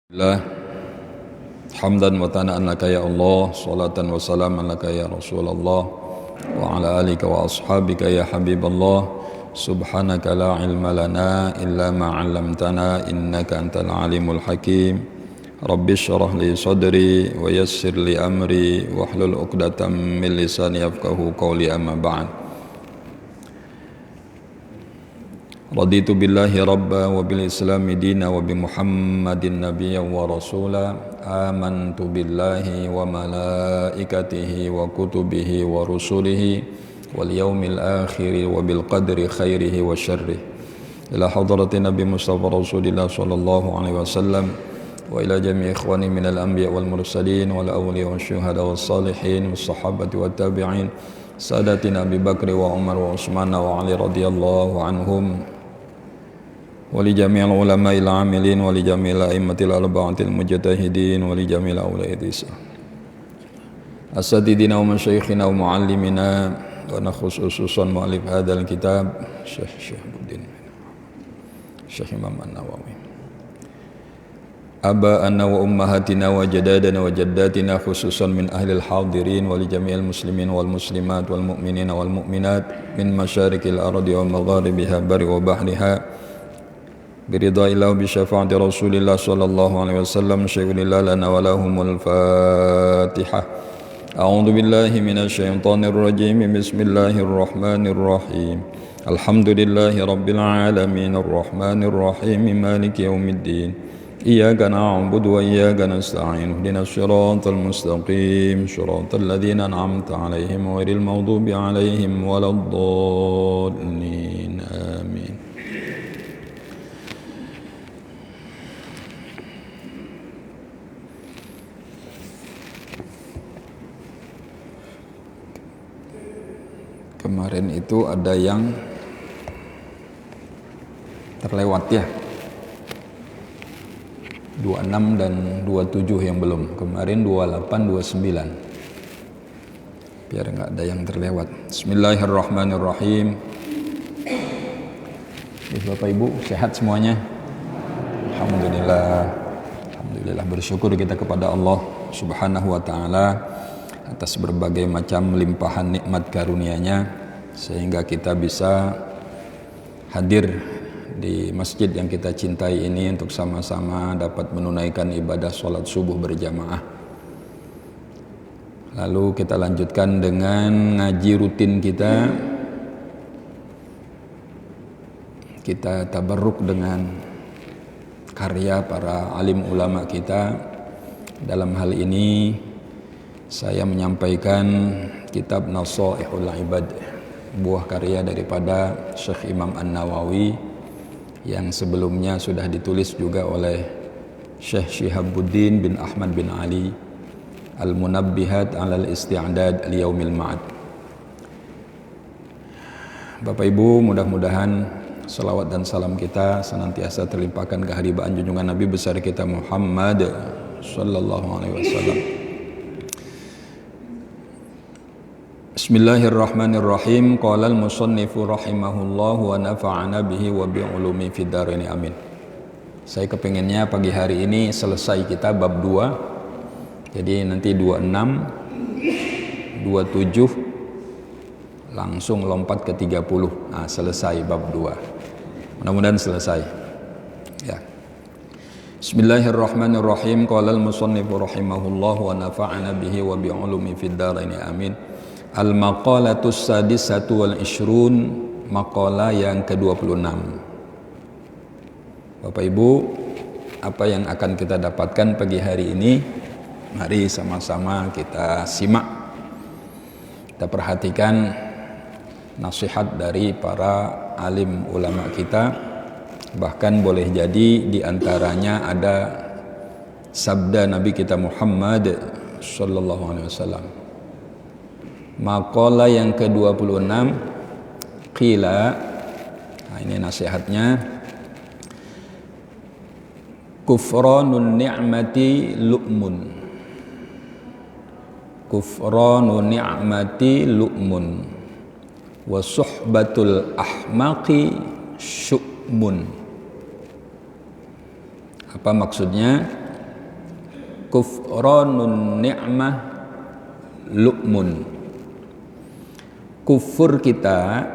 Alhamdulillah, hamdan wa thana'an laka ya Allah, salatan wa salaman laka ya Rasulullah, wa ala alika wa ashabika ya Habiballah. Subhanaka la ilma lana illa ma 'allamtana innaka antal alimul hakim. Rabbi shrah li sadri wa yassir li amri wahlul 'uqdatam min lisani yafqahu qawli, amma ba'd. Raditu billahi rabba wa bil islami dina wa bi muhammadin nabiyyan wa rasula. Amantu billahi wa malaikatihi wa kutubihi wa rusulihi wal yawmil akhiri wa bil qadri khairihi wa syarrihi. Ila hadrati Nabi Mustafa Rasulillah sallallahu alaihi wasallam wa ila jami'i ikhwani minal anbiya wal mursalin wal awliya wal syuhada was salihin was sahabati wat tabi'in sadatina Abi Bakri wa Umar wa Utsman wa Ali radhiyallahu anhum wa li jami'il ulama'il 'amilin wa li jami'il a'immatil arba'atil mujtahidin wa li jami'il awliyatis asatidina wa masyayikhina wa muallimina wa khususan mu'allif hadzal kitab Syekh Imam An-Nawawi. Aba'ana wa ummahatina wa jadadana wa jaddatina khususan min ahlil hadirin wa li jami'il muslimin wal muslimat wal mu'minina wal mu'minat min masyarikil ardi wa magharibiha bari wa bahriha biridha ilahu bi syafaati Rasulillah sallallahu alaihi wasallam. Syai'ulillah lana wa lahumul Fatihah. A'udzu billahi minasy syaithanir rajim. Bismillahirrahmanirrahim. Alhamdulillahi rabbil alamin arrahmanir rahim maliki yaumiddin. Iyyaka na'budu wa iyyaka nasta'in. Ihdinas siratal mustaqim. Shiratal ladzina an'amta 'alaihim ghairil maghdubi 'alaihim waladdallin. Amin. Kemarin itu ada yang terlewat ya, 26 dan 27 yang belum. Kemarin 28, 29. Biar nggak ada yang terlewat. Bismillahirrahmanirrahim. Bapak Ibu sehat semuanya? Alhamdulillah. Alhamdulillah, bersyukur kita kepada Allah Subhanahu wa taala atas berbagai macam limpahan nikmat karunia-Nya sehingga kita bisa hadir di masjid yang kita cintai ini untuk sama-sama dapat menunaikan ibadah sholat subuh berjamaah. Lalu kita lanjutkan dengan ngaji rutin kita. Kita tabarruk dengan karya para alim ulama kita. Dalam hal ini saya menyampaikan kitab Nasaihul Ibad, buah karya daripada Syekh Imam An-Nawawi yang sebelumnya sudah ditulis juga oleh Syekh Syihabuddin bin Ahmad bin Ali Al-Munabbihat 'alal Isti'dad al-Yaumil Ma'ad. Bapak Ibu, mudah-mudahan salawat dan salam kita senantiasa terlimpahkan keharibaan junjungan Nabi besar kita Muhammad sallallahu alaihi wasallam. Bismillahirrahmanirrahim. Qala al-musannifu rahimahullahu wa nafa'ana bihi wa bi ulumi fid dharain, amin. Saya kepinginnya pagi hari ini selesai kita bab 2. Jadi nanti 26, 27 langsung lompat ke 30. Nah, selesai bab 2. Mudah-mudahan selesai. Ya. Bismillahirrahmanirrahim. Qala al-musannifu rahimahullahu wa nafa'ana bihi wa bi ulumi fid dharain, amin. Al-maqalatus sadisatu wal ishrun, maqalah yang ke-26. Bapak Ibu, apa yang akan kita dapatkan pagi hari ini? Mari sama-sama kita simak. Kita perhatikan nasihat dari para alim ulama kita. Bahkan boleh jadi di antaranya ada sabda Nabi kita Muhammad sallallahu alaihi wasallam. Maqalah yang ke-26, qila, nah ini nasihatnya, kufranun ni'mati lu'mun, kufranun ni'mati lu'mun wa suhbatul ahmaqi syu'mun. Apa maksudnya? Kufranun ni'mah lu'mun. Kufur kita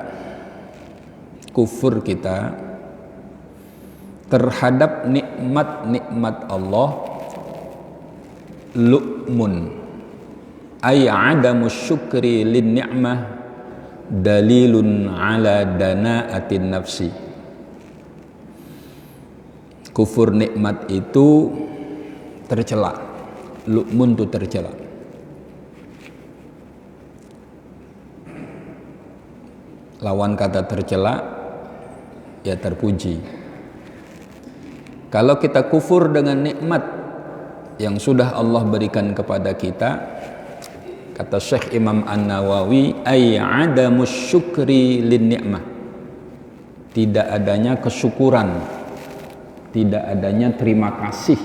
terhadap nikmat-nikmat Allah lu'mun, ay adamu syukri lin ni'mah dalilun ala dana'atin nafsi. Kufur nikmat itu tercela, lu'mun itu tercela. Lawan kata tercela ya terpuji. Kalau kita kufur dengan nikmat yang sudah Allah berikan kepada kita, kata Syekh Imam An-Nawawi, ay adamus syukri lin ni'mah, tidak adanya kesyukuran, tidak adanya terima kasih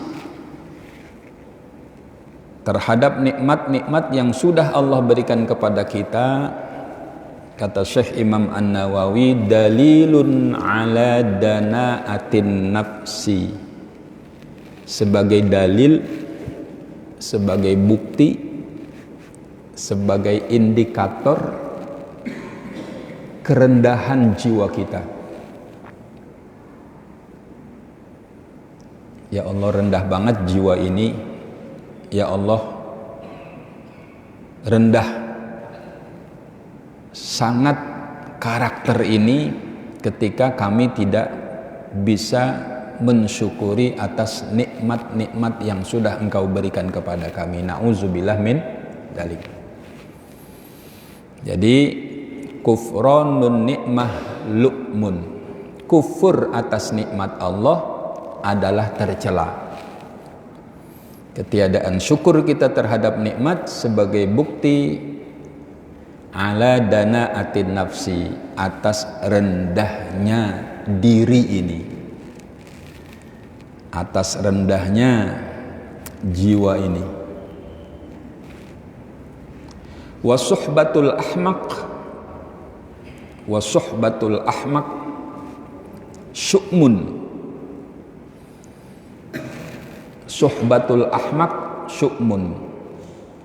terhadap nikmat-nikmat yang sudah Allah berikan kepada kita. Kata Syekh Imam An-Nawawi, dalilun ala dana'atin nafsi, sebagai dalil, sebagai bukti, sebagai indikator kerendahan jiwa kita. Ya Allah, rendah banget jiwa ini. Ya Allah, rendah sangat karakter ini ketika kami tidak bisa mensyukuri atas nikmat-nikmat yang sudah Engkau berikan kepada kami. Na'udzubillah min dzalik. Jadi kufranun ni'mah lu'mun, kufur atas nikmat Allah adalah tercela. Ketiadaan syukur kita terhadap nikmat sebagai bukti ala dana'atin nafsi, atas rendahnya diri ini, atas rendahnya jiwa ini. Wa suhbatul ahmaq syu'mun. Suhbatul ahmaq syu'mun,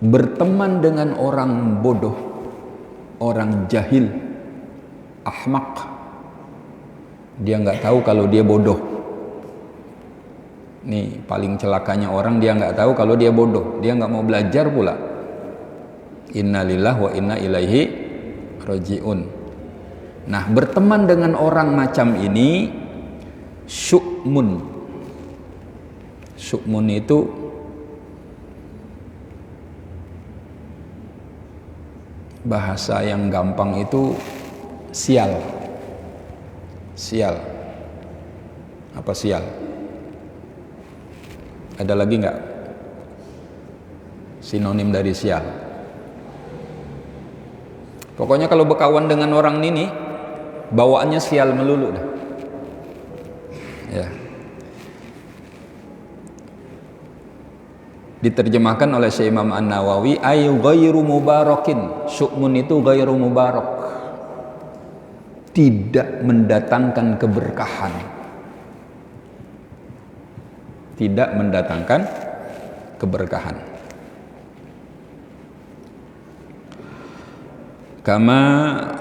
berteman dengan orang bodoh, orang jahil, ahmaq, dia nggak tahu kalau dia bodoh. Nih paling celakanya orang, dia nggak tahu kalau dia bodoh, dia nggak mau belajar pula. Innalillahi wa inna ilaihi rajiun. Nah, berteman dengan orang macam ini syu'mun. Syu'mun itu bahasa yang gampang itu sial. Sial. Apa sial? Ada lagi nggak sinonim dari sial? Pokoknya kalau berkawan dengan orang ini bawaannya sial melulu dah. Ya. Diterjemahkan oleh Syekh Imam An-Nawawi, ay ghairu mubarakin. Syu'mun itu ghairu mubarak, tidak mendatangkan keberkahan, tidak mendatangkan keberkahan. Kama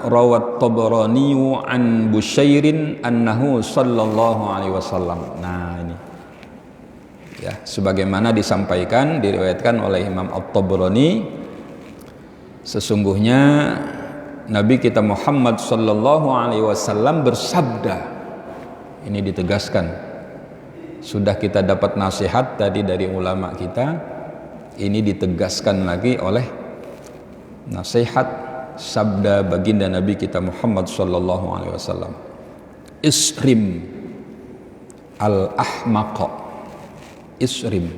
rawat Tabarani an Bushairin annahu sallallahu alaihi wasallam. Nah ini ya, sebagaimana disampaikan, diriwayatkan oleh Imam At-Tabrani, sesungguhnya Nabi kita Muhammad sallallahu alaihi wasallam bersabda. Ini ditegaskan. Sudah kita dapat nasihat tadi dari ulama kita, ini ditegaskan lagi oleh nasihat sabda baginda Nabi kita Muhammad sallallahu alaihi wasallam. Isrim al-ahmaqa, isrim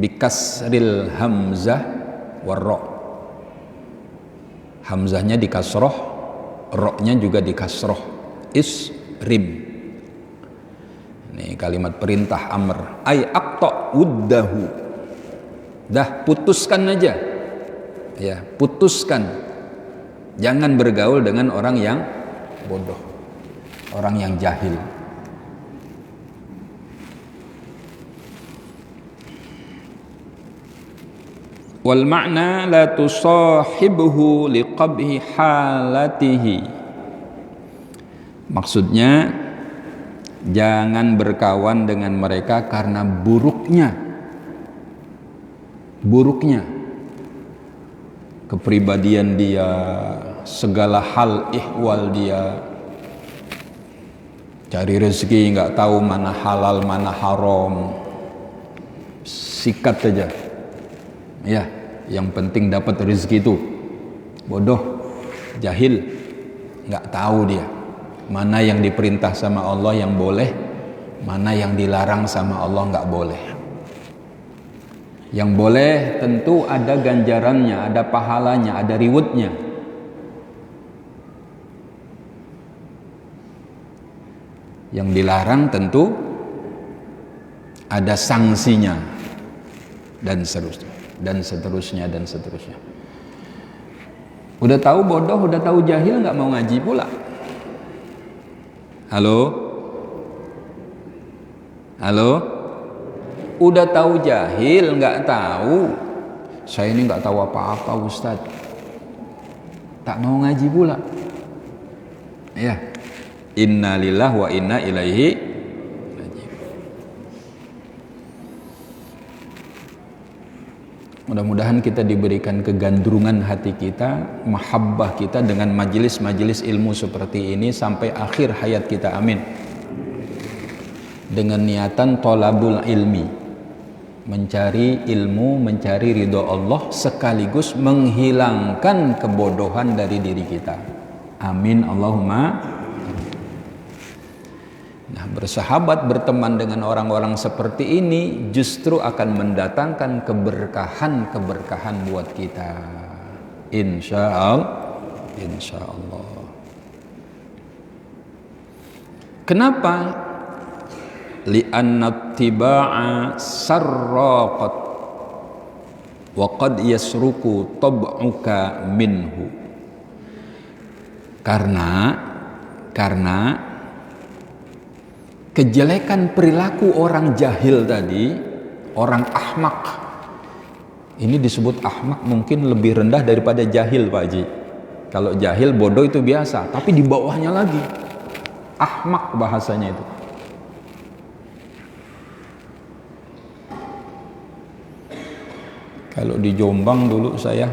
bikasril hamzah warra, hamzahnya dikasroh, roknya juga dikasroh. Isrim, ini kalimat perintah amr. Ay aqta wuddahu, dah putuskan aja, ya putuskan, jangan bergaul dengan orang yang bodoh, orang yang jahil. Wal ma'na la tusahibhu liqabhi halatihi. Maksudnya jangan berkawan dengan mereka karena buruknya kepribadian dia, segala hal ihwal dia. Cari rezeki nggak tahu mana halal mana haram, sikat saja ya, yang penting dapat rezeki. Itu bodoh, jahil, nggak tahu dia mana yang diperintah sama Allah yang boleh, mana yang dilarang sama Allah nggak boleh. Yang boleh tentu ada ganjarannya, ada pahalanya, ada rewardnya. Yang dilarang tentu ada sanksinya, dan seterusnya. Udah tahu bodoh, udah tahu jahil, nggak mau ngaji pula. Halo? Udah tahu jahil, nggak tahu. Saya ini nggak tahu apa-apa Ustadz. Tak mau ngaji pula. Ya. Inna lillahi wa inna ilaihi raji'un. Mudah-mudahan kita diberikan kegandrungan hati kita, mahabbah kita dengan majelis-majelis ilmu seperti ini sampai akhir hayat kita, amin. Dengan niatan thalabul ilmi, mencari ilmu, mencari ridho Allah, sekaligus menghilangkan kebodohan dari diri kita, amin Allahumma. Nah, bersahabat, berteman dengan orang-orang seperti ini justru akan mendatangkan keberkahan buat kita, insya Allah. Kenapa? Li'anna tiba'a sarraqat wa qad yasruku tab'uka minhu. Karena kejelekan perilaku orang jahil tadi, orang ahmak. Ini disebut ahmak mungkin lebih rendah daripada jahil, Pak Haji. Kalau jahil, bodoh itu biasa, tapi di bawahnya lagi ahmak bahasanya itu. Kalau di Jombang dulu saya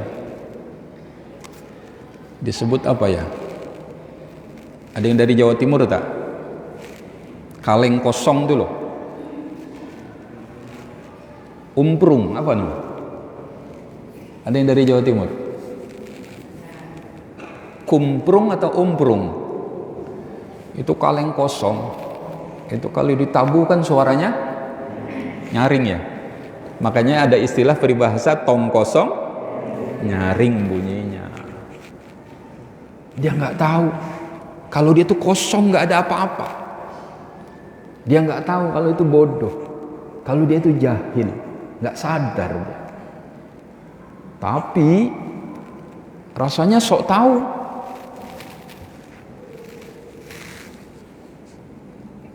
disebut apa ya? Ada yang dari Jawa Timur tak? Kaleng kosong itu loh. Umprung apa nih? Ada yang dari Jawa Timur? Kumprung atau umprung? Itu kaleng kosong. Itu kalau ditabuh kan suaranya nyaring ya. Makanya ada istilah peribahasa tong kosong nyaring bunyinya. Dia nggak tahu kalau dia tuh kosong, nggak ada apa-apa. Dia nggak tahu kalau itu bodoh, kalau dia itu jahil, nggak sadar dia. Tapi rasanya sok tahu.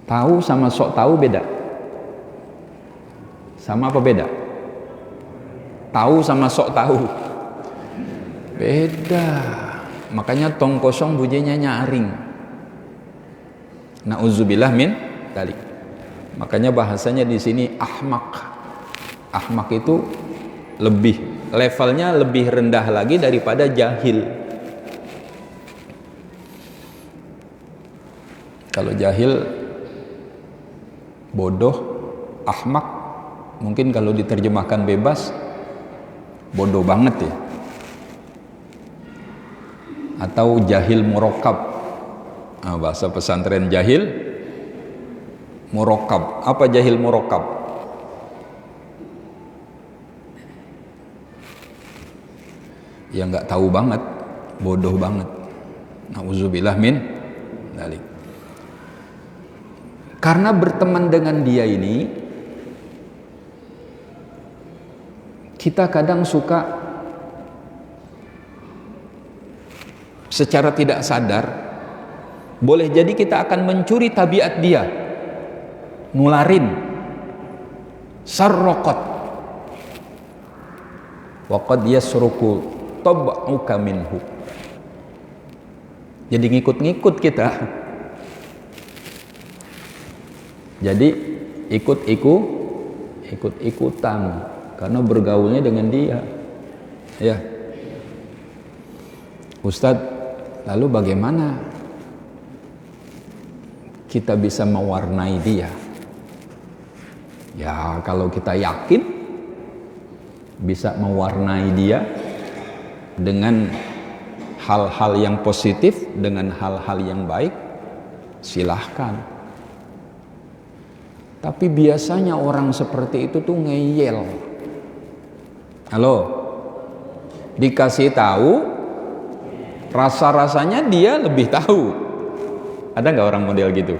Tahu sama sok tahu beda. Sama apa beda? Tahu sama sok tahu beda. Makanya tong kosong bunyinya nyaring. Nauzubillah min dalik. Makanya bahasanya di sini ahmak. Ahmak itu levelnya lebih rendah lagi daripada jahil. Kalau jahil bodoh, ahmak mungkin kalau diterjemahkan bebas bodoh banget ya. Atau jahil murakkab. Bahasa pesantren jahil murakkab. Apa jahil murakkab? Ya nggak tahu banget, bodoh banget. Nauzubillah min dzalik. Karena berteman dengan dia ini, kita kadang suka secara tidak sadar, boleh jadi kita akan mencuri tabiat dia, nularin, sarroqat. wa qad yasruku tab'uka minhu. Jadi ngikut-ngikut kita. Jadi ikut-ikutan karena bergaulnya dengan dia. Ya. Ustadz, lalu bagaimana kita bisa mewarnai dia? Ya, kalau kita yakin bisa mewarnai dia dengan hal-hal yang positif, dengan hal-hal yang baik, silahkan. Tapi biasanya orang seperti itu tuh ngeyel. Halo, dikasih tahu, rasa-rasanya dia lebih tahu. Ada nggak orang model gitu?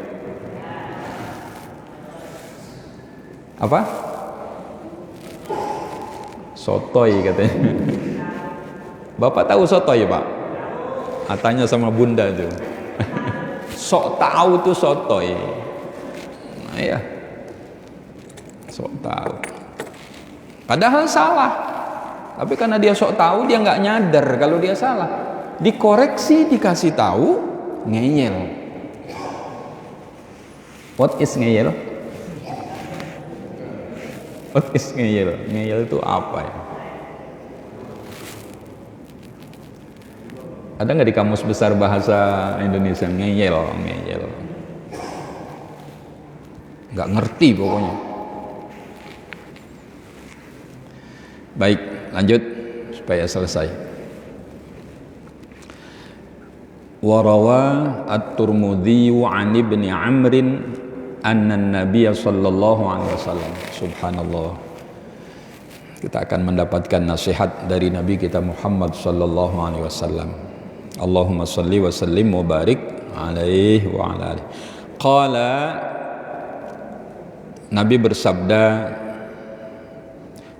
Apa? Sotoy katanya. Bapak tahu sotoy, Pak? Tanya sama bunda tuh. Sok tahu tuh sotoy. Nah, ya. Sok tahu. Padahal salah. Tapi karena dia sok tahu, dia nggak nyadar kalau dia salah. Dikoreksi, dikasih tahu, ngeyel. What is ngeyel? What is ngeyel? Ngeyel itu apa ya? Ada nggak di kamus besar bahasa Indonesia ngeyel? Ngeyel. Nggak ngerti pokoknya. Baik, lanjut supaya selesai. Warawa at-Tirmidzi 'an Ibnu Amr anna an-nabiy sallallahu alaihi wasallam. Subhanallah. Kita akan mendapatkan nasihat dari Nabi kita Muhammad sallallahu alaihi wasallam. Allahumma salli wa sallim wa barik alaihi wa ala alihi. Qala, Nabi bersabda,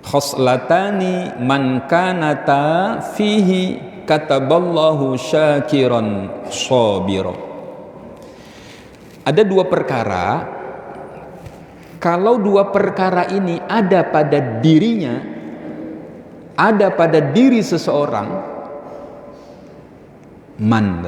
khoslatani man kanata fihi kataballahu syakiran sabira. Ada dua perkara, kalau dua perkara ini ada pada dirinya, ada pada diri seseorang, man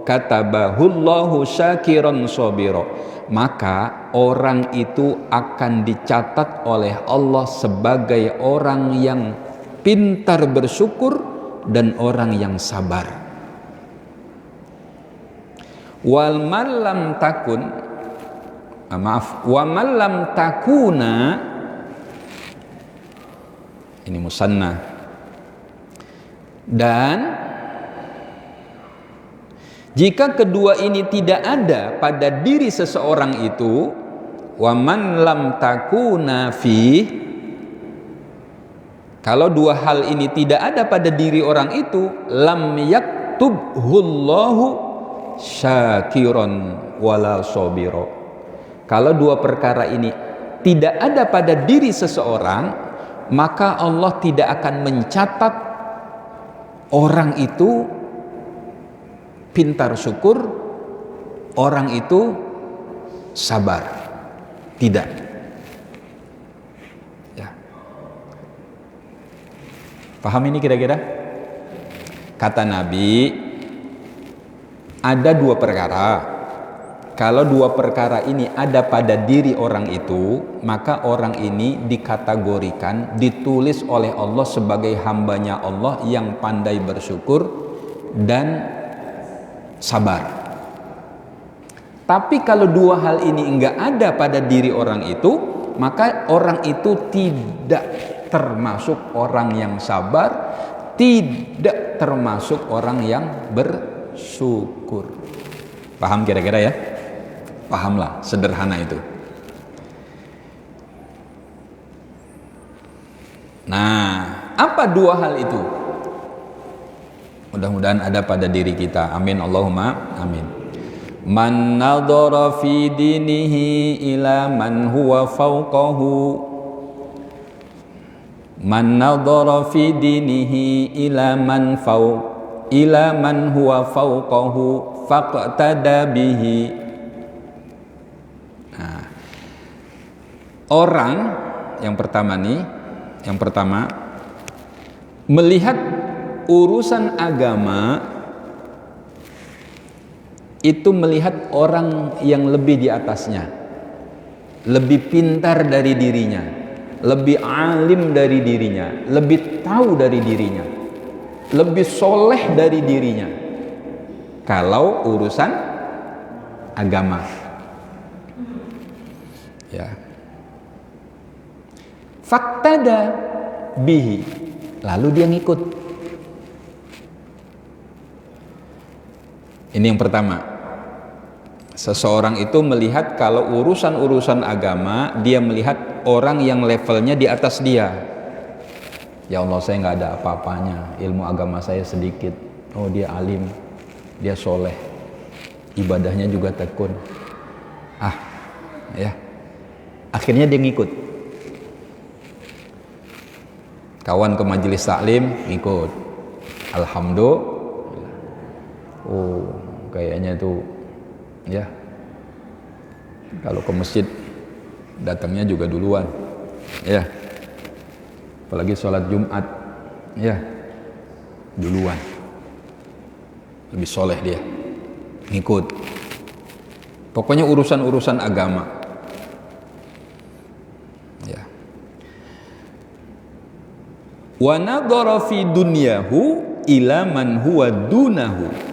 katabahullahu syakiran sabira, maka orang itu akan dicatat oleh Allah sebagai orang yang pintar bersyukur dan orang yang sabar. Wal man lam takun, wa man lam takuna, ini musanna, dan jika kedua ini tidak ada pada diri seseorang itu, wa man lam takuna fi, kalau dua hal ini tidak ada pada diri orang itu, lam yaktubhullahu syakiron wala sabira. Kalau dua perkara ini tidak ada pada diri seseorang, maka Allah tidak akan mencatat orang itu pintar syukur, orang itu sabar. Tidak. Ya. Paham ini kira-kira? Kata Nabi, ada dua perkara. Kalau dua perkara ini ada pada diri orang itu, maka orang ini dikategorikan, ditulis oleh Allah sebagai hambanya Allah yang pandai bersyukur dan sabar. Tapi kalau dua hal ini enggak ada pada diri orang itu, maka orang itu tidak termasuk orang yang sabar, tidak termasuk orang yang bersyukur. Paham kira-kira ya? Pahamlah, sederhana itu. Nah, apa dua hal itu? Mudah-mudahan ada pada diri kita. Amin, Allahumma amin. Man nadhara fi dinihi ila man huwa fawqahu, man nadhara fi dinihi ila man huwa fawqahu faqtada bihi. Nah, orang yang pertama nih, yang pertama, melihat urusan agama itu melihat orang yang lebih di atasnya, lebih pintar dari dirinya, lebih alim dari dirinya, lebih tahu dari dirinya, lebih soleh dari dirinya. Kalau urusan agama, ya. Faktada bihi, lalu dia ngikut. Ini yang pertama. Seseorang itu melihat kalau urusan-urusan agama, dia melihat orang yang levelnya di atas dia. Ya Allah, saya nggak ada apa-apanya, ilmu agama saya sedikit. Oh, dia alim, dia soleh, ibadahnya juga tekun. Ya, akhirnya dia ngikut. Kawan ke majelis taklim, ngikut. Alhamdulillah. Oh, kayaknya tuh, ya, kalau ke masjid datangnya juga duluan, ya, apalagi sholat Jumat, ya, duluan, lebih soleh dia, ngikut. Pokoknya urusan-urusan agama, ya. Wa nadhara fi dunyahu ila man huwa dunahu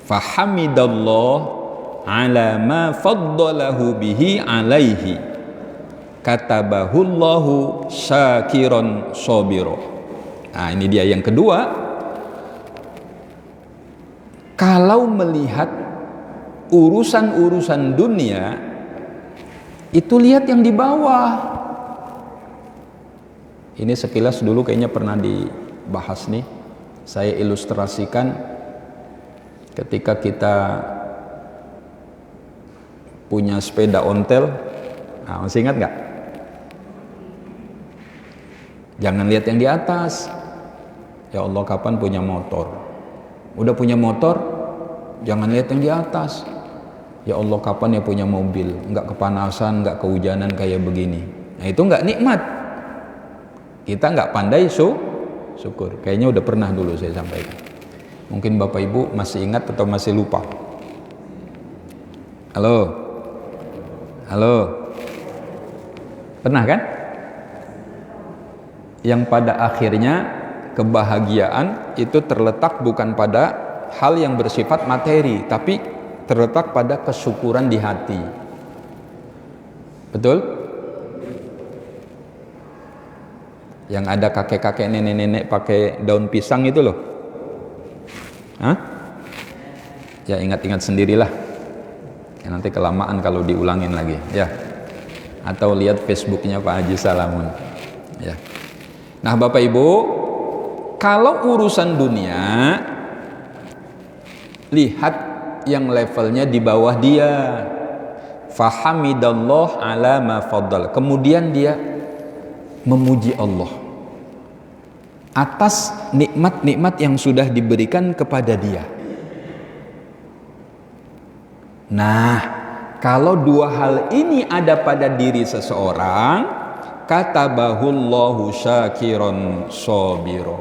fahamidallah ala ma faddalahu bihi alaihi katabahullahu syakiran sabira. Nah, ini dia yang kedua. Kalau melihat urusan-urusan dunia, itu lihat yang di bawah. Ini sekilas dulu kayaknya pernah dibahas nih. Saya ilustrasikan ketika kita punya sepeda ontel. Nah, masih ingat nggak? Jangan lihat yang di atas. Ya Allah, kapan punya motor? Udah punya motor, jangan lihat yang di atas. Ya Allah, kapan ya punya mobil? Nggak kepanasan, nggak kehujanan kayak begini. Nah, itu nggak nikmat. Kita nggak pandai syukur. Kayaknya udah pernah dulu saya sampaikan. Mungkin Bapak Ibu masih ingat atau masih lupa. Halo, pernah kan? Yang pada akhirnya kebahagiaan itu terletak bukan pada hal yang bersifat materi, tapi terletak pada kesyukuran di hati. Betul? Yang ada kakek-kakek, nenek-nenek pakai daun pisang itu loh. Ya, ingat-ingat sendirilah. Ya, nanti kelamaan kalau diulangin lagi, ya. Atau lihat Facebooknya Pak Haji Salamun, ya. Nah, Bapak Ibu, kalau urusan dunia, lihat yang levelnya di bawah dia. Fahamidallah ala ma faddal. Kemudian dia memuji Allah atas nikmat-nikmat yang sudah diberikan kepada dia. Nah, kalau dua hal ini ada pada diri seseorang, katabahullahu syakiran sabira,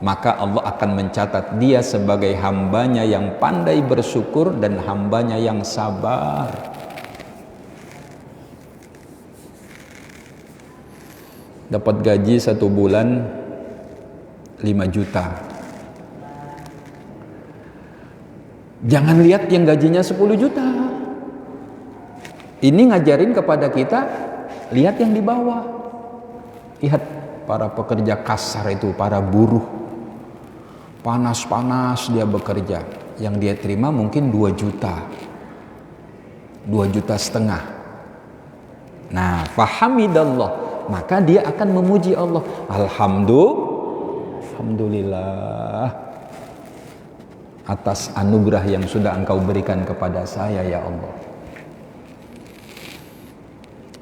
maka Allah akan mencatat dia sebagai hambanya yang pandai bersyukur dan hambanya yang sabar. Dapat gaji 1 bulan 5 juta. Jangan lihat yang gajinya 10 juta. Ini ngajarin kepada kita, lihat yang di bawah. Lihat para pekerja kasar itu, para buruh. Panas-panas dia bekerja. Yang dia terima mungkin 2 juta. 2,5 juta. Nah, fahamidallah. Maka dia akan memuji Allah. Alhamdulillah atas anugerah yang sudah Engkau berikan kepada saya, ya Allah.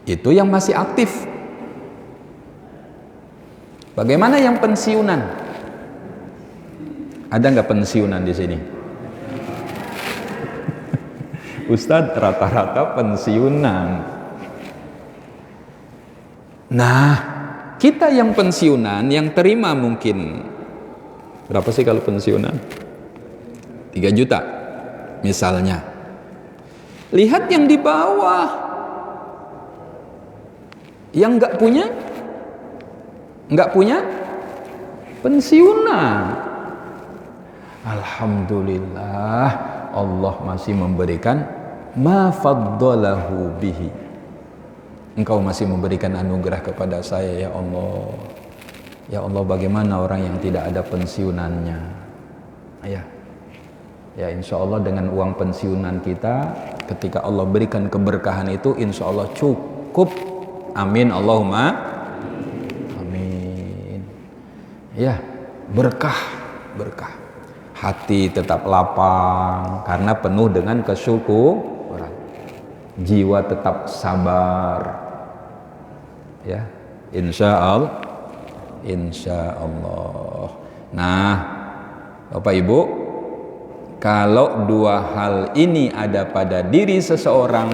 Itu yang masih aktif. Bagaimana yang pensiunan? Ada nggak pensiunan di sini? Ustadz, rata-rata pensiunan. Nah, kita yang pensiunan, yang terima mungkin berapa sih kalau pensiunan? 3 juta misalnya. Lihat yang di bawah, yang nggak punya pensiunan. Alhamdulillah, Allah masih memberikan ma faddalahu bihi. Engkau masih memberikan anugerah kepada saya, ya Allah. Ya Allah, bagaimana orang yang tidak ada pensiunannya? Ya insya Allah dengan uang pensiunan kita, ketika Allah berikan keberkahan itu, insya Allah cukup. Amin, Allahumma amin. Ya, berkah. Hati tetap lapang karena penuh dengan kesyukuran. Jiwa tetap sabar. Ya, insya Allah. Nah, Bapak Ibu, kalau 2 hal ini ada pada diri seseorang,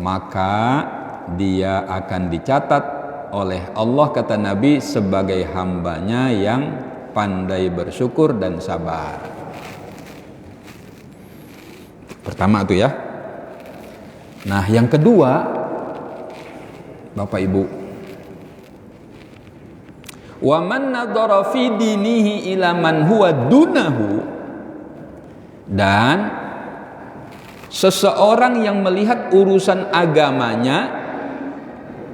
maka dia akan dicatat oleh Allah, kata Nabi, sebagai hambanya yang pandai bersyukur dan sabar. Pertama itu ya. Nah, yang kedua, Bapak Ibu, wa man nadhara fi dinihi ila man huwa dunahu, dan seseorang yang melihat urusan agamanya,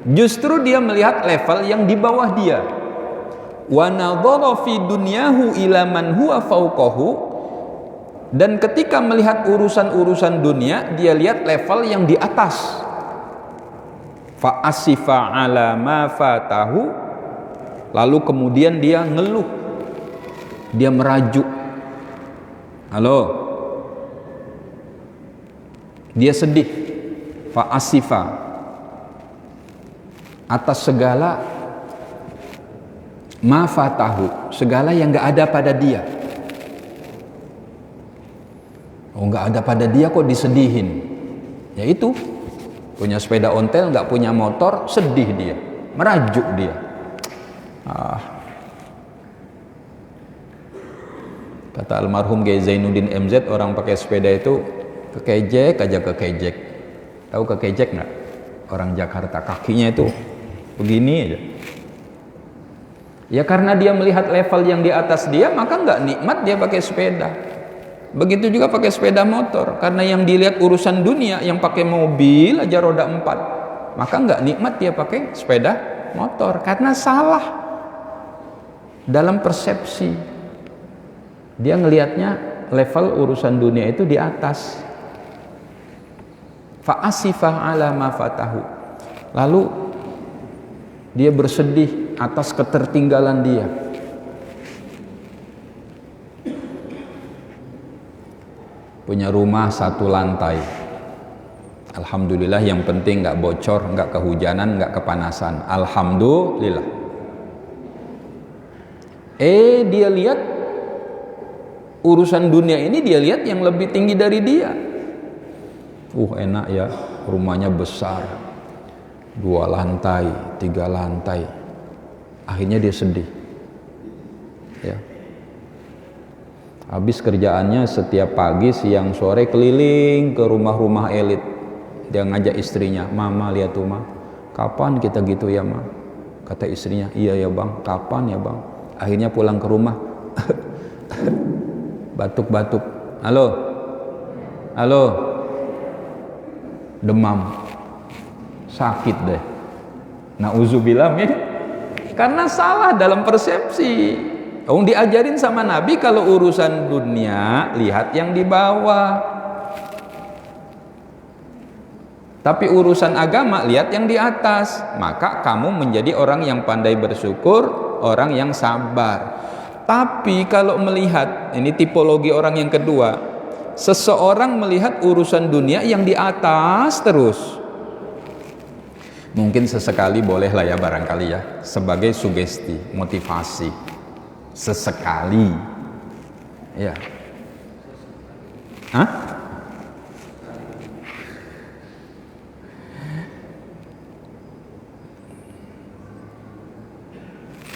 justru dia melihat level yang di bawah dia. Wa nadhara fi dunyahu ila man huwa fawqahu, dan ketika melihat urusan-urusan dunia, dia lihat level yang di atas. Fa asifa ala ma fatahu, lalu kemudian dia ngeluh, dia merajuk. Halo, dia sedih. Fa asifa, atas segala ma fatahu, segala yang nggak ada pada dia. Oh, nggak ada pada dia kok disedihin? Ya itu, punya sepeda ontel, nggak punya motor, sedih dia, merajuk dia. Kata almarhum Kiai Zainuddin MZ, orang pakai sepeda itu kekejek aja kekejek. Tahu kekejek nggak? Orang Jakarta kakinya itu begini aja. Ya karena dia melihat level yang di atas dia, maka nggak nikmat dia pakai sepeda. Begitu juga pakai sepeda motor, karena yang dilihat urusan dunia, yang pakai mobil aja roda 4, maka nggak nikmat dia pakai sepeda motor, karena salah dalam persepsi. Dia ngelihatnya level urusan dunia itu di atas. Fa asifah ala ma fatahu, lalu dia bersedih atas ketertinggalan dia. Punya rumah 1 lantai, alhamdulillah, yang penting nggak bocor, nggak kehujanan, nggak kepanasan, alhamdulillah. Dia lihat urusan dunia ini, dia lihat yang lebih tinggi dari dia. Enak ya, rumahnya besar, 2 lantai, 3 lantai. Akhirnya dia sedih ya. Habis kerjaannya setiap pagi, siang, sore keliling ke rumah-rumah elit. Dia ngajak istrinya, "Mama, lihat rumah. Kapan kita gitu ya, Ma?" Kata istrinya, "Iya ya Bang, kapan ya Bang?" Akhirnya pulang ke rumah, batuk-batuk. Halo, demam, sakit deh. Nauzubillah min, karena salah dalam persepsi. Diajarin sama Nabi, kalau urusan dunia lihat yang di bawah, tapi urusan agama lihat yang di atas. Maka kamu menjadi orang yang pandai bersyukur, orang yang sabar. Tapi kalau melihat, ini tipologi orang yang kedua, seseorang melihat urusan dunia yang di atas terus. Mungkin sesekali bolehlah ya, barangkali ya, sebagai sugesti, motivasi. Sesekali ya.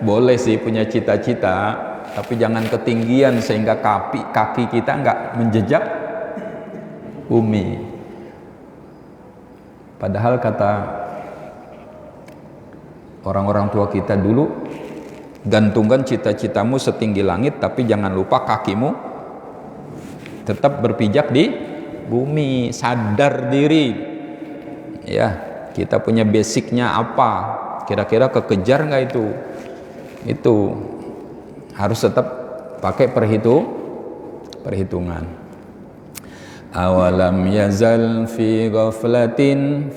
Boleh sih punya cita-cita, tapi jangan ketinggian sehingga kaki kita nggak menjejak bumi. Padahal kata orang-orang tua kita dulu, gantungkan cita-citamu setinggi langit, tapi jangan lupa kakimu tetap berpijak di bumi. Sadar diri, ya, kita punya basicnya apa, kira-kira kekejar nggak itu harus tetap pakai perhitungan. Awalam yazal fi ghaflatin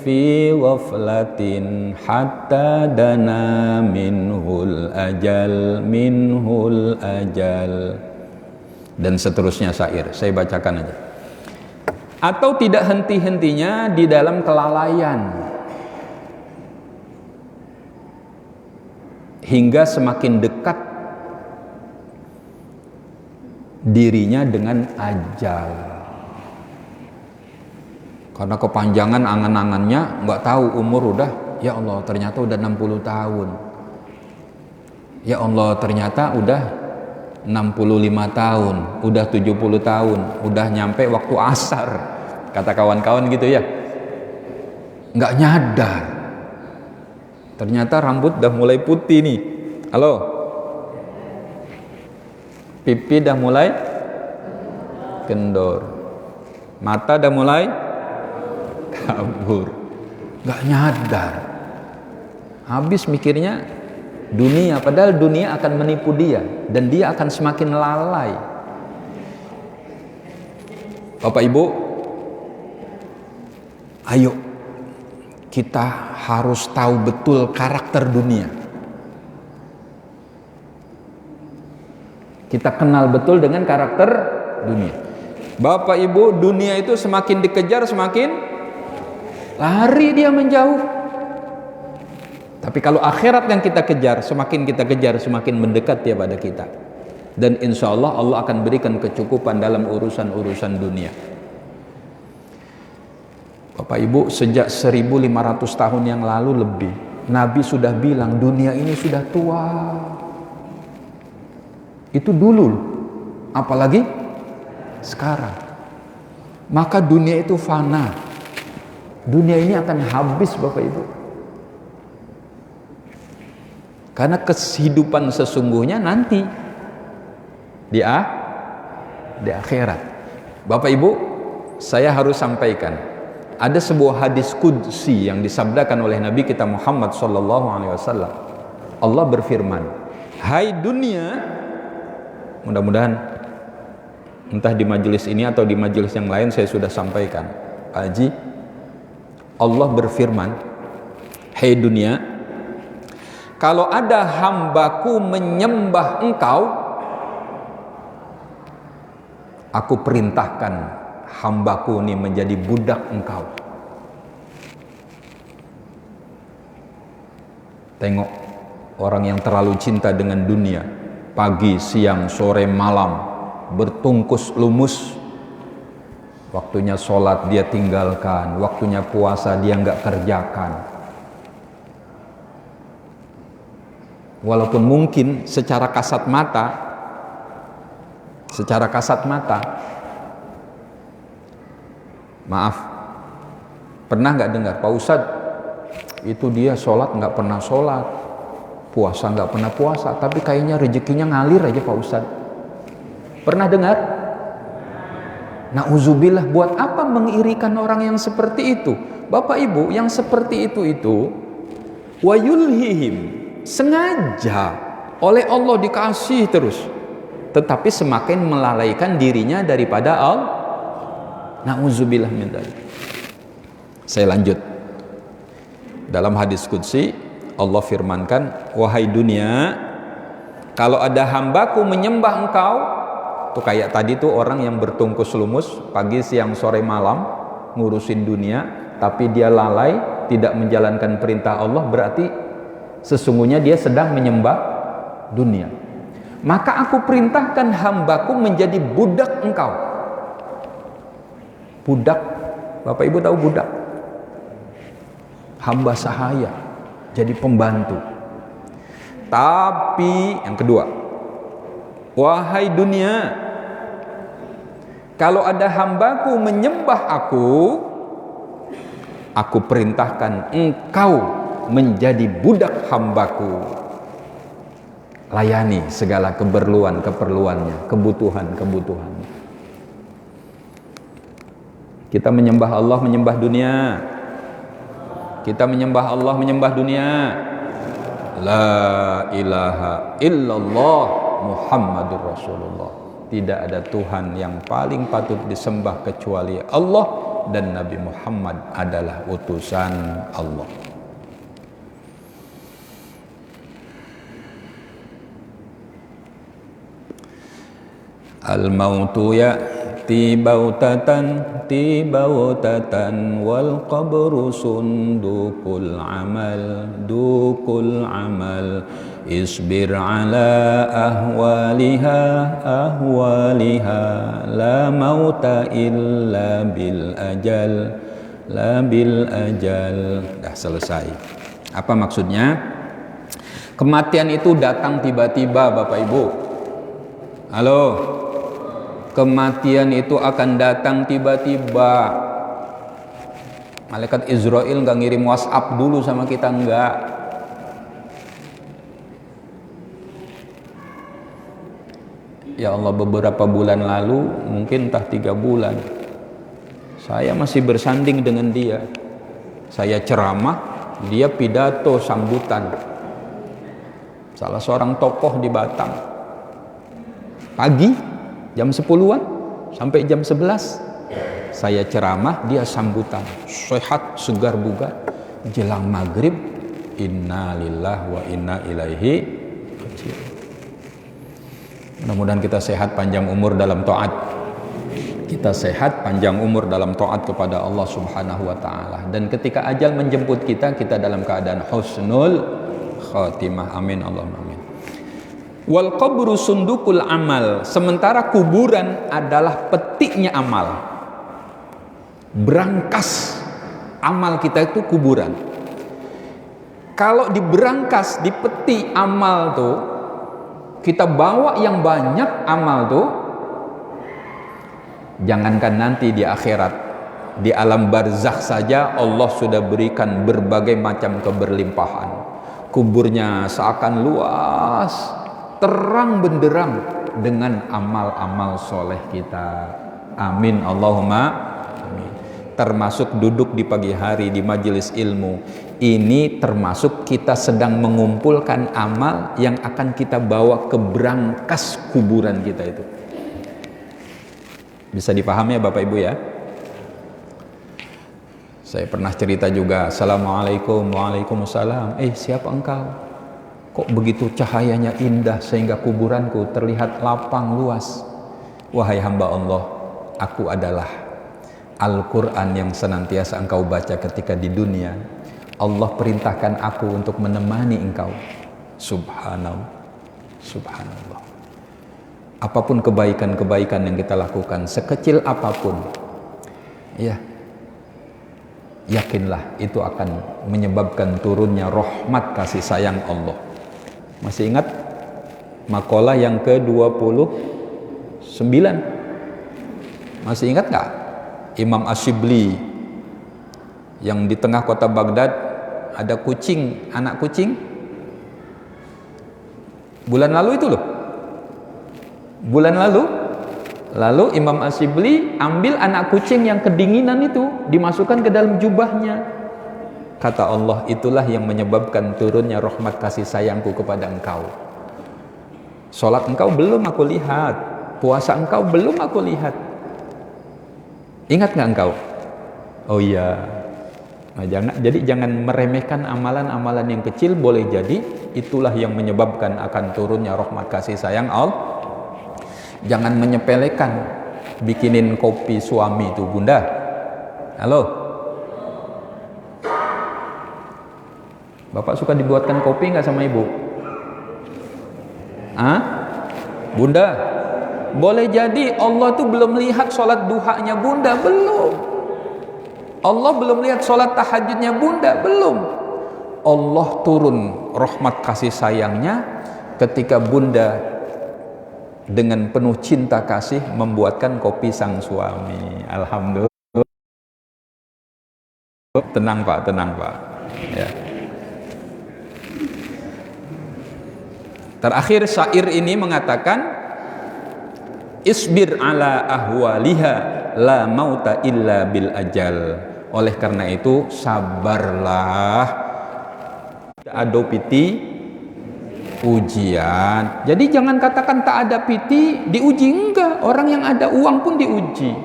hatta dana minhul ajal, dan seterusnya syair. Saya bacakan aja. Atau tidak henti-hentinya di dalam kelalaian, hingga semakin dekat dirinya dengan ajal. Karena kepanjangan angan-angannya, nggak tahu umur udah, ya Allah ternyata udah 60 tahun. Ya Allah ternyata udah 65 tahun, udah 70 tahun, udah nyampe waktu asar. Kata kawan-kawan gitu ya. Nggak nyadar. Ternyata rambut udah mulai putih nih. Halo? Pipi udah mulai kendor. Mata udah mulai kabur. Nggak nyadar. Habis mikirnya dunia, padahal dunia akan menipu dia dan dia akan semakin lalai. Bapak Ibu, ayo kita harus tahu betul karakter dunia. Kita kenal betul dengan karakter dunia. Bapak Ibu, dunia itu semakin dikejar semakin lari dia menjauh. Tapi kalau akhirat yang kita kejar, semakin kita kejar semakin mendekat dia pada kita. Dan insya Allah Allah akan berikan kecukupan dalam urusan-urusan dunia. Bapak Ibu, sejak 1500 tahun yang lalu lebih, Nabi sudah bilang dunia ini sudah tua. Itu dulu, apalagi sekarang. Maka dunia itu fana. Dunia ini akan habis Bapak Ibu. Karena kehidupan sesungguhnya nanti di akhirat. Bapak Ibu, saya harus sampaikan. Ada sebuah hadis qudsi yang disabdakan oleh Nabi kita Muhammad SAW. Allah berfirman, hai dunia, mudah-mudahan entah di majelis ini atau di majelis yang lain saya sudah sampaikan, Pak Haji, Allah berfirman, hai dunia, kalau ada hambaku menyembah engkau, aku perintahkan hambaku ini menjadi budak engkau. Tengok orang yang terlalu cinta dengan dunia, pagi, siang, sore, malam bertungkus lumus. Waktunya sholat dia tinggalkan, waktunya puasa dia nggak kerjakan. Walaupun mungkin secara kasat mata, maaf, pernah nggak dengar Pak Ustadz itu dia sholat nggak pernah sholat, puasa nggak pernah puasa, tapi kayaknya rezekinya ngalir aja Pak Ustadz. Pernah dengar? Nauzubillah, buat apa mengirikan orang yang seperti itu? Bapak Ibu, yang seperti itu wa yulhihim, sengaja oleh Allah dikasih terus, tetapi semakin melalaikan dirinya daripada Allah. Nauzubillah min dzalik. Saya lanjut. Dalam hadis qudsi Allah firmankan, wahai dunia, kalau ada hambaku menyembah engkau, tuh kayak tadi tuh orang yang bertungkus lumus pagi, siang, sore, malam ngurusin dunia, tapi dia lalai tidak menjalankan perintah Allah, berarti sesungguhnya dia sedang menyembah dunia. Maka aku perintahkan hambaku menjadi budak engkau. Budak, Bapak Ibu tahu budak? Hamba sahaya, jadi pembantu. Tapi yang kedua, wahai dunia, kalau ada hambaku menyembah aku perintahkan engkau menjadi budak hambaku. Layani segala keperluannya, kebutuhannya. Kita menyembah Allah, menyembah dunia. Kita menyembah Allah, menyembah dunia. La ilaha illallah Muhammadur Rasulullah. Tidak ada Tuhan yang paling patut disembah kecuali Allah, dan Nabi Muhammad adalah utusan Allah. Al-mautu ya'ti bautatan wal qabru sundukul amal isbir ala ahwaliha la mauta illa bil ajal dah selesai. Apa maksudnya? Kematian itu datang tiba-tiba, Bapak Ibu. Halo, kematian itu akan datang tiba-tiba. Malaikat Israel nggak ngirim WhatsApp dulu sama kita, enggak. Ya Allah, beberapa bulan lalu, mungkin entah 3 bulan, saya masih bersanding dengan dia. Saya ceramah, dia pidato sambutan. Salah seorang tokoh di Batam. Pagi jam 10-an sampai jam 11 saya ceramah, dia sambutan, sehat, segar bugar. Jelang maghrib, inna lillahi wa inna ilaihi raji'un. Mudah-mudahan kita sehat, panjang umur dalam taat. Kita sehat, panjang umur dalam taat kepada Allah Subhanahu wa taala. Dan ketika ajal menjemput kita, kita dalam keadaan husnul khatimah. Amin Allahumma amin. Wal qabru sundukul amal, sementara kuburan adalah petiknya amal. Berangkas amal kita itu kuburan. Kalau diberangkas, dipeti amal tuh, kita bawa yang banyak amal tuh, jangankan nanti di akhirat, di alam barzakh saja Allah sudah berikan berbagai macam keberlimpahan. Kuburnya seakan luas, terang benderang dengan amal-amal soleh kita. Amin Allahumma amin. Termasuk duduk di pagi hari di majelis ilmu ini, termasuk kita sedang mengumpulkan amal yang akan kita bawa ke berangkas kuburan kita itu. Bisa dipahami ya Bapak Ibu ya? Saya pernah cerita juga, Assalamualaikum, waalaikumsalam. Siapa engkau? Kok begitu cahayanya indah sehingga kuburanku terlihat lapang luas? Wahai hamba Allah, aku adalah Al-Quran yang senantiasa engkau baca ketika di dunia. Allah perintahkan aku untuk menemani engkau. Subhanallah, subhanallah. Apapun kebaikan-kebaikan yang kita lakukan, sekecil apapun, ya, yakinlah itu akan menyebabkan turunnya rahmat kasih sayang Allah. Masih ingat makalah yang ke-29? Masih ingat nggak? Imam Asyibli yang di tengah kota Baghdad ada kucing, anak kucing. Bulan lalu itu loh. Bulan lalu Imam Asyibli ambil anak kucing yang kedinginan itu, dimasukkan ke dalam jubahnya. Kata Allah, itulah yang menyebabkan turunnya rahmat kasih sayangku kepada engkau. Sholat engkau belum aku lihat, puasa engkau belum aku lihat. Ingat nggak engkau? Oh iya. Nah, jangan meremehkan amalan-amalan yang kecil. Boleh jadi itulah yang menyebabkan akan turunnya rahmat kasih sayang Allah. Jangan menyepelekan bikinin kopi suami itu, Bunda. Halo, Bapak suka dibuatkan kopi nggak sama Ibu? Bunda, boleh jadi Allah tuh belum lihat sholat duhanya Bunda, belum. Allah belum lihat sholat tahajudnya Bunda, belum. Allah turun rahmat kasih sayangnya ketika bunda dengan penuh cinta kasih membuatkan kopi sang suami. Alhamdulillah. Tenang Pak, tenang Pak. Ya. Terakhir syair ini mengatakan, isbir ala ahwaliha la mauta illa bil ajal. Oleh karena itu sabarlah, ada piti ujian. Jadi jangan katakan tak ada piti diuji, enggak. Orang yang ada uang pun diuji.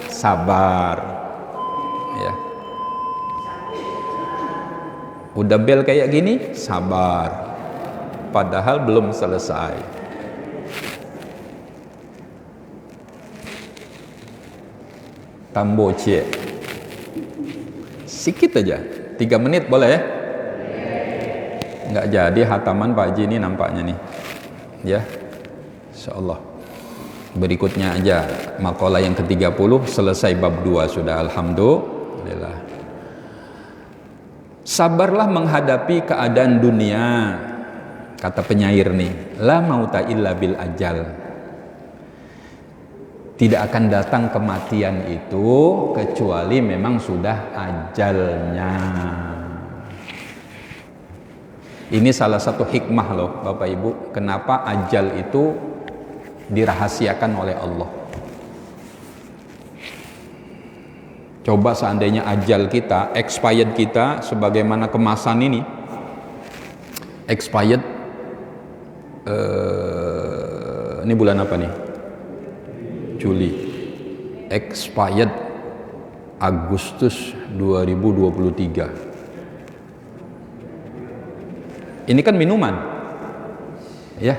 Sabar. Ya. Udah bel kayak gini, sabar. Padahal belum selesai. Tambocie. Sikit aja. 3 menit boleh ya? Nggak jadi hataman Pak Haji ini nampaknya nih. Ya. Insyaallah. Berikutnya aja makalah yang ke-30 selesai bab 2 sudah, alhamdulillah. Sabarlah menghadapi keadaan dunia. Kata penyair nih, la mauta illa bil ajal. Tidak akan datang kematian itu kecuali memang sudah ajalnya. Ini salah satu hikmah loh Bapak Ibu, kenapa ajal itu dirahasiakan oleh Allah. Coba seandainya ajal kita, expired kita sebagaimana kemasan ini, expired ini bulan apa nih? Juli. Expired Agustus 2023. Ini kan minuman. Ya.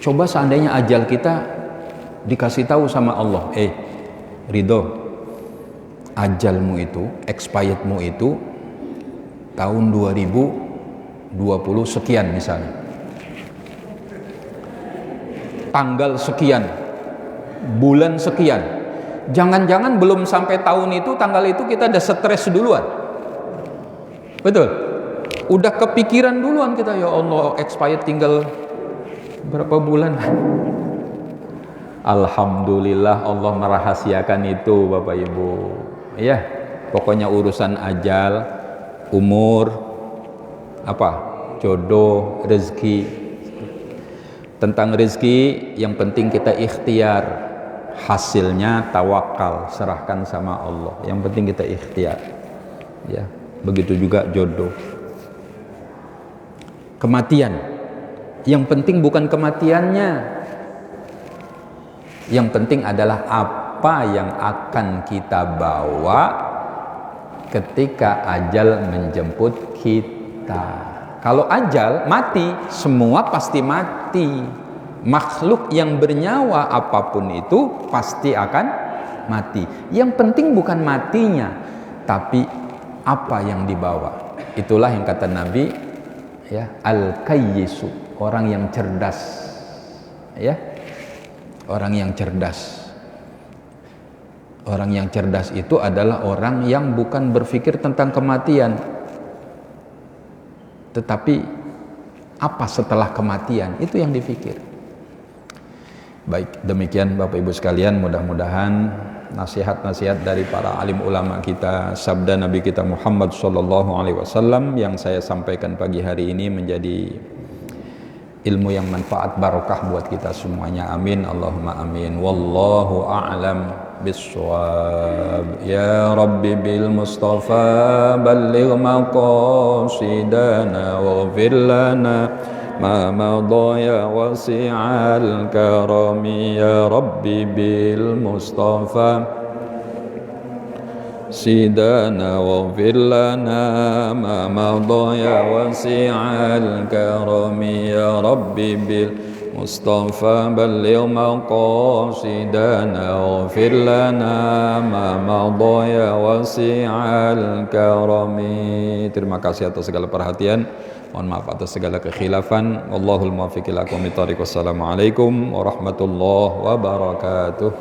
Coba seandainya ajal kita dikasih tahu sama Allah, Ridho, ajalmu itu, expiredmu itu tahun 2020 sekian misalnya. Tanggal sekian, bulan sekian. Jangan-jangan belum sampai tahun itu, tanggal itu kita udah stres duluan. Betul? Udah kepikiran duluan kita, ya Allah, expired tinggal berapa bulan. Alhamdulillah Allah merahasiakan itu Bapak Ibu. Ya, pokoknya urusan ajal, umur, jodoh, rezeki. Tentang rezeki yang penting kita ikhtiar, hasilnya tawakal, serahkan sama Allah. Yang penting kita ikhtiar. Ya, begitu juga jodoh. Kematian, yang penting bukan kematiannya. Yang penting adalah apa yang akan kita bawa ketika ajal menjemput kita. Kalau ajal mati, semua pasti mati. Makhluk yang bernyawa apapun itu pasti akan mati. Yang penting bukan matinya, tapi apa yang dibawa. Itulah yang kata Nabi, ya, al-kayyisu, orang yang cerdas. Ya. Orang yang cerdas. Orang yang cerdas itu adalah orang yang bukan berpikir tentang kematian, tetapi apa setelah kematian, itu yang dipikir. Baik, demikian Bapak Ibu sekalian, mudah-mudahan nasihat-nasihat dari para alim ulama kita, sabda Nabi kita Muhammad SAW yang saya sampaikan pagi hari ini menjadi ilmu yang manfaat barokah buat kita semuanya. Amin, Allahumma amin. Wallahu a'lam bis-shawab. Ya Rabbi bil Mustafa balligh maqasidana waghfir lana ma madha ya wasi'al karami. Ya Rabbi bil Mustafa sidana waghfir lana ma madha ya wasi'al karami. Ya Rabbi bil Mustafa balligh maqasidana waghfir lana ma madha ya wasi'al karami. Terima kasih atas segala perhatian. Mohon maaf atas segala kekhilafan. Wallahul muwaffiq ila aqwamit thoriq. Wassalamualaikum warahmatullahi wabarakatuh.